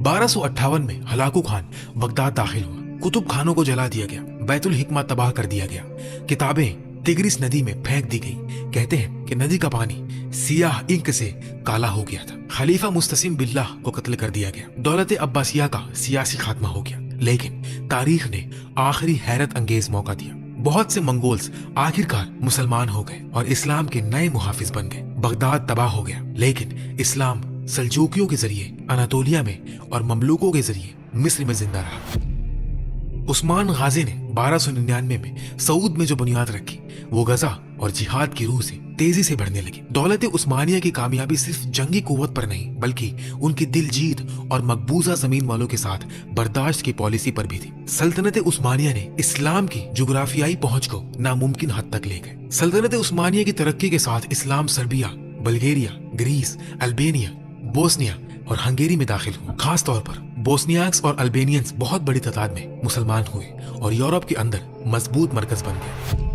1258 में Hulagu Khan Baghdad दाखिल हुआ। कुतुब खानों को जला दिया गया, बैतुल हिकमा तबाह कर दिया गया, किताबें तिग्रिस नदी में फेंक दी गई। कहते हैं कि नदी का पानी सियाह इंक से काला हो गया था। खलीफा मुस्तसिम बिल्लाह को कत्ल कर दिया गया। दौलत अब्बासिया का सियासी खात्मा हो गया। लेकिन तारीख ने आखिरी हैरत अंगेज मौका दिया। बहुत से मंगोल्स आखिरकार मुसलमान हो गए और इस्लाम के नए मुहाफिज बन गए। बगदाद तबाह हो गया, लेकिन इस्लाम सल्जूकियों के जरिए अनातोलिया में और ममलूकों के जरिए मिस्र में जिंदा रहा। उस्मान गाजी ने 1299 में सऊद में जो बुनियाद रखी वो गजा और जिहाद की रूह से तेजी से बढ़ने लगी। दौलत उस्मानिया की कामयाबी सिर्फ जंगी कुव्वत पर नहीं बल्कि उनकी दिलजीत और मकबूजा जमीन वालों के साथ बर्दाश्त की पॉलिसी पर भी थी। सल्तनत उस्मानिया ने इस्लाम की जुग्राफियाई पहुंच को नामुमकिन हद तक ले गए। सल्तनत उस्मानिया की तरक्की के साथ इस्लाम Serbia, Bulgaria, Greece, Albania, Bosnia और हंगेरी में दाखिल हुआ। खास तौर पर बोस्नियाक्स और अल्बेनियंस बहुत बड़ी तादाद में मुसलमान हुए और यूरोप के अंदर मजबूत मरकज बन गया।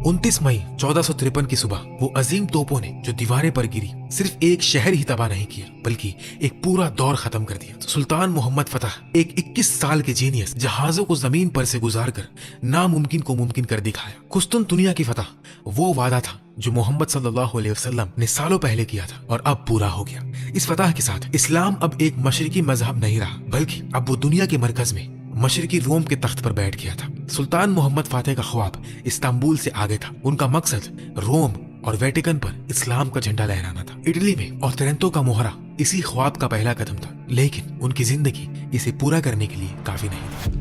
29 मई 1453 की सुबह वो अजीम तोपों ने जो दीवारें पर गिरी सिर्फ एक शहर ही तबाह नहीं किया बल्कि एक पूरा दौर खत्म कर दिया। सुल्तान मोहम्मद फतह, एक 21 साल के जीनियस, जहाजों को जमीन पर से गुजार कर नामुमकिन को मुमकिन कर दिखाया। कुस्तुनतुनिया की फतह वो वादा था जो मोहम्मद सल्लल्लाहु अलैहि वसल्लम ने सालों पहले किया था और अब पूरा हो गया। इस फतह के साथ इस्लाम अब एक मशरिकी मजहब नहीं रहा बल्कि अब वो दुनिया के मरकज में मशरिकी रोम के तख्त पर बैठ गया था। सुल्तान मोहम्मद फातेह का ख्वाब इस्तांबुल से आगे था। उनका मकसद रोम और वेटिकन पर इस्लाम का झंडा लहराना था। इटली में ओथरेंतो का मोहरा इसी ख्वाब का पहला कदम था, लेकिन उनकी जिंदगी इसे पूरा करने के लिए काफी नहीं थी।